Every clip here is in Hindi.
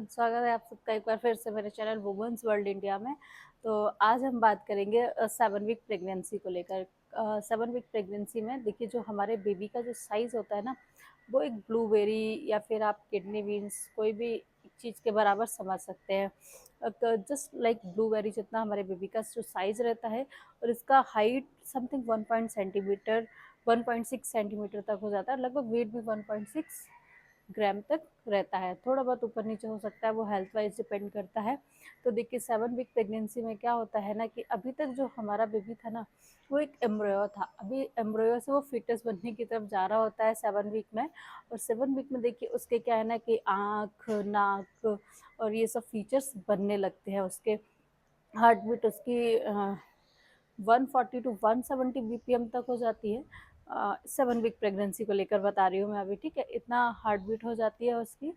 स्वागत है आप सबका एक बार फिर से मेरे चैनल वुमेन्स वर्ल्ड इंडिया में। तो आज हम बात करेंगे 7 वीक प्रेगनेंसी को लेकर। 7 वीक प्रेगनेंसी में देखिए, जो हमारे बेबी का जो साइज़ होता है ना, वो एक ब्लूबेरी या फिर आप किडनी बीन्स कोई भी चीज़ के बराबर समझ सकते हैं। जस्ट लाइक ब्लूबेरी जितना हमारे बेबी का जो साइज़ रहता है, और इसका हाइट समथिंग 1.6 सेंटीमीटर तक हो जाता है। लगभग वेट भी 1.6 ग्राम तक रहता है। थोड़ा बहुत ऊपर नीचे हो सकता है, वो हेल्थ वाइज डिपेंड करता है। तो देखिए, 7 वीक प्रेगनेंसी में क्या होता है ना, कि अभी तक जो हमारा बेबी था ना, वो एक एम्ब्रियो था। अभी एम्ब्रियो से वो फिटस बनने की तरफ जा रहा होता है 7 वीक में। और 7 वीक में देखिए उसके क्या है ना, कि आँख, नाक और ये सब फीचर्स बनने लगते हैं। उसके हार्ट बीट उसकी 140 टू 170 बीपीएम तक हो जाती है। 7 वीक प्रेगनेंसी को लेकर बता रही हूँ मैं अभी, ठीक है। इतना हार्ट बीट हो जाती है उसकी।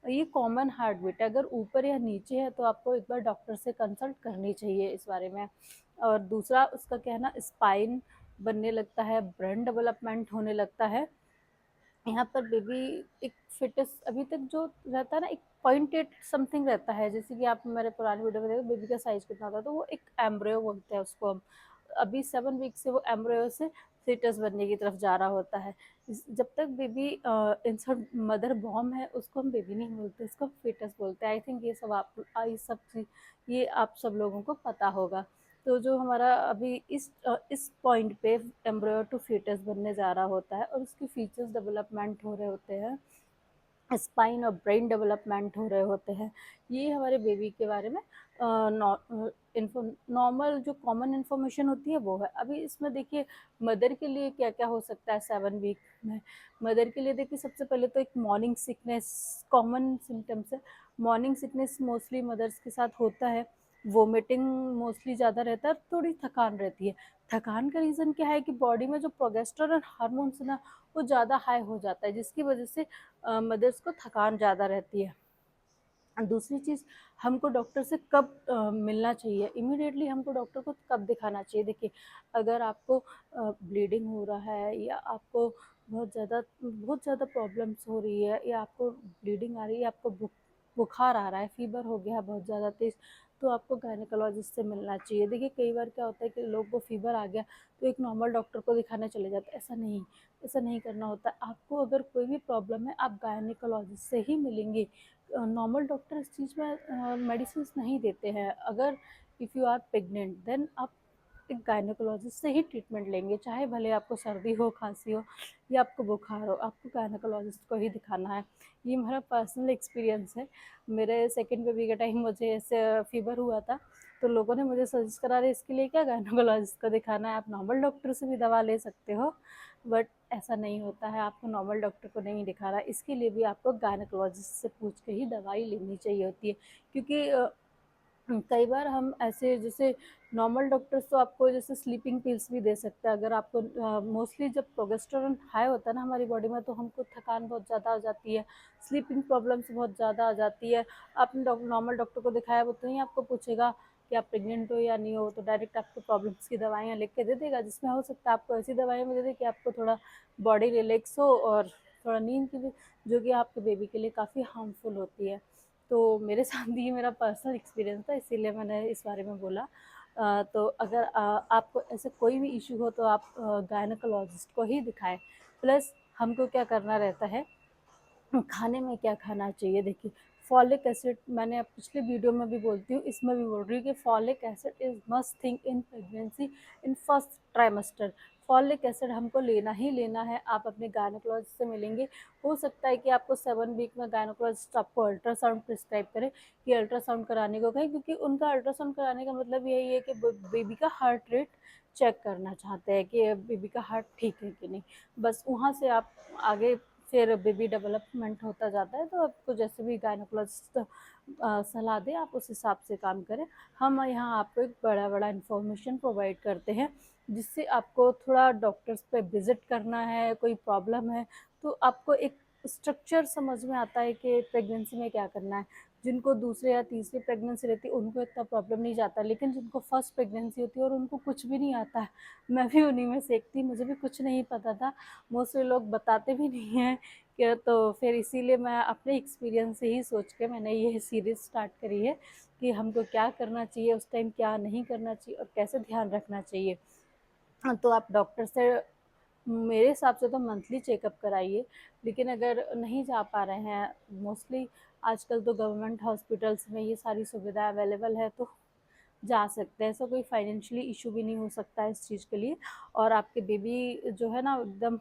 ये कॉमन हार्ट बीट है। अगर ऊपर या नीचे है तो आपको एक बार डॉक्टर से कंसल्ट करनी चाहिए इस बारे में। और दूसरा उसका क्या है ना, स्पाइन बनने लगता है, ब्रेन डेवलपमेंट होने लगता है। यहाँ पर बेबी एक फिटेस्ट अभी तक जो रहता है ना, एक 0.8 समथिंग रहता है। जैसे कि आप मेरे पुराने वीडियो में देखो बेबी का साइज कितना था, तो वो एक एम्ब्रियो बोलते हैं उसको हम। अभी 7 वीक से वो एम्ब्रियो से फिटस बनने की तरफ जा रहा होता है। जब तक बेबी इंसर्ट मदर बॉर्म है, उसको हम बेबी नहीं बोलते, इसको फिटस बोलते हैं। आई थिंक ये सब ये सब चीज ये आप सब लोगों को पता होगा। तो जो हमारा अभी इस पॉइंट पे एम्ब्रियो टू फीटस बनने जा रहा होता है, और उसके फीचर्स डेवलपमेंट हो रहे होते हैं, स्पाइन और ब्रेन डेवलपमेंट हो रहे होते हैं। ये हमारे बेबी के बारे में नॉर्मल जो कॉमन इन्फॉर्मेशन होती है वो है। अभी इसमें देखिए, मदर के लिए क्या क्या हो सकता है 7 वीक में। मदर के लिए देखिए, सबसे पहले तो एक मॉर्निंग सिकनेस कॉमन सिम्टम्स है। मॉर्निंग सिकनेस मोस्टली मदर्स के साथ होता है। वोमिटिंग मोस्टली ज़्यादा रहता है, थोड़ी थकान रहती है। थकान का रीज़न क्या है कि बॉडी में जो प्रोजेस्टेरोन हार्मोन्स है ना, वो ज़्यादा हाई हो जाता है, जिसकी वजह से मदर्स को थकान ज़्यादा रहती है। दूसरी चीज़, हमको डॉक्टर से कब मिलना चाहिए, इमीडिएटली हमको डॉक्टर को कब दिखाना चाहिए। देखिए, अगर आपको ब्लीडिंग हो रहा है, या आपको बहुत ज़्यादा प्रॉब्लम्स हो रही है, या आपको ब्लीडिंग आ रही है, आपको बुखार आ रहा है, फीवर हो गया बहुत ज़्यादा तेज़, तो आपको गायनेकोलॉजिस्ट से मिलना चाहिए। देखिए, कई बार क्या होता है कि लोग को फीवर आ गया तो एक नॉर्मल डॉक्टर को दिखाने चले जाते हैं। ऐसा नहीं करना होता। आपको अगर कोई भी प्रॉब्लम है, आप गायनेकोलॉजिस्ट से ही मिलेंगे। नॉर्मल डॉक्टर इस चीज़ में मेडिसिन नहीं देते हैं। अगर if you are pregnant, then आप एक गायनेकोलॉजिस्ट से ही ट्रीटमेंट लेंगे। चाहे भले आपको सर्दी हो, खांसी हो, या आपको बुखार हो, आपको गायनेकोलॉजिस्ट को ही दिखाना है। ये मेरा पर्सनल एक्सपीरियंस है। मेरे सेकंड बेबी के टाइम मुझे ऐसे फीवर हुआ था, तो लोगों ने मुझे सजेस्ट करा, रहे इसके लिए क्या गायनेकोलॉजिस्ट को दिखाना है, आप नॉर्मल डॉक्टर से भी दवा ले सकते हो। बट ऐसा नहीं होता है, आपको नॉर्मल डॉक्टर को नहीं दिखाना, इसके लिए भी आपको गायनेकोलॉजिस्ट से पूछ के ही दवाई लेनी चाहिए होती है। क्योंकि कई बार हम ऐसे, जैसे नॉर्मल डॉक्टर्स तो आपको जैसे स्लीपिंग पिल्स भी दे सकते हैं। अगर आपको मोस्टली जब प्रोजेस्टेरोन हाई होता है ना हमारी बॉडी में, तो हमको थकान बहुत ज़्यादा आ जाती है, स्लीपिंग प्रॉब्लम्स बहुत ज़्यादा आ जाती है। आपने नॉर्मल डॉक्टर को दिखाया, वो तो नहीं आपको पूछेगा कि आप प्रेग्नेंट हो या नहीं हो, तो डायरेक्ट आपको प्रॉब्लम्स की दवाइयाँ लिख के दे देगा, जिसमें हो सकता है आपको ऐसी दवाइयाँ भी दे दे कि आपको थोड़ा बॉडी रिलैक्स हो, और थोड़ा नींद की भी, जो कि आपके बेबी के लिए काफ़ी हार्मफुल होती है। तो मेरे साथ भी ये मेरा पर्सनल एक्सपीरियंस था, इसीलिए मैंने इस बारे में बोला। तो अगर आपको ऐसे कोई भी इशू हो, तो आप गायनेकोलॉजिस्ट को ही दिखाएं। प्लस हमको क्या करना रहता है, खाने में क्या खाना चाहिए। देखिए, फॉलिक एसिड, मैंने अब पिछले वीडियो में भी बोलती हूँ, इसमें भी बोल रही हूँ कि folic acid is must thing in pregnancy in first trimester. Folic acid हमको लेना ही लेना है। आप अपने गायनेकोलॉजिस्ट से मिलेंगे। हो सकता है कि आपको 7 वीक में गायनेकोलॉजिस्ट आपको अल्ट्रासाउंड प्रिस्क्राइब करे, कि अल्ट्रासाउंड कराने को कहें, क्योंकि उनका अल्ट्रासाउंड कराने का मतलब यही है कि बेबी का हार्ट रेट चेक करना चाहते हैं कि बेबी का हार्ट ठीक है कि नहीं। बस वहाँ से आप आगे, फिर बेबी डेवलपमेंट होता जाता है, तो आपको जैसे भी गायनेकोलॉजिस्ट सलाह दे, आप उस हिसाब से काम करें। हम यहाँ आपको एक बड़ा इन्फॉर्मेशन प्रोवाइड करते हैं, जिससे आपको थोड़ा डॉक्टर्स पे विजिट करना है, कोई प्रॉब्लम है तो आपको एक स्ट्रक्चर समझ में आता है कि प्रेगनेंसी में क्या करना है। जिनको दूसरे या तीसरी प्रेगनेंसी रहती है उनको इतना प्रॉब्लम नहीं जाता, लेकिन जिनको फर्स्ट प्रेगनेंसी होती है और उनको कुछ भी नहीं आता है, मैं भी उन्हीं में से एक थी, मुझे भी कुछ नहीं पता था, मोस्टली लोग बताते भी नहीं हैं कि, तो फिर इसीलिए मैं अपने एक्सपीरियंस से ही सोच के मैंने ये सीरीज़ स्टार्ट करी है कि हमको क्या करना चाहिए उस टाइम, क्या नहीं करना चाहिए और कैसे ध्यान रखना चाहिए। तो आप डॉक्टर से मेरे हिसाब से तो मंथली चेकअप कराइए, लेकिन अगर नहीं जा पा रहे हैं, मोस्टली आजकल तो गवर्नमेंट हॉस्पिटल्स में ये सारी सुविधा अवेलेबल है, तो जा सकते हैं, ऐसा कोई फाइनेंशियली इशू भी नहीं हो सकता है इस चीज़ के लिए। और आपके बेबी जो है ना एकदम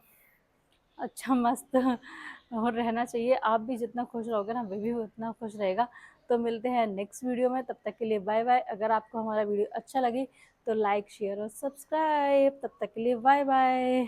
अच्छा मस्त और रहना चाहिए, आप भी जितना खुश रहोगे ना बेबी भी उतना खुश रहेगा। तो मिलते हैं नेक्स्ट वीडियो में, तब तक के लिए बाय बाय। अगर आपको हमारा वीडियो अच्छा लगे तो लाइक शेयर और सब्सक्राइब, तब तक के लिए बाय बाय।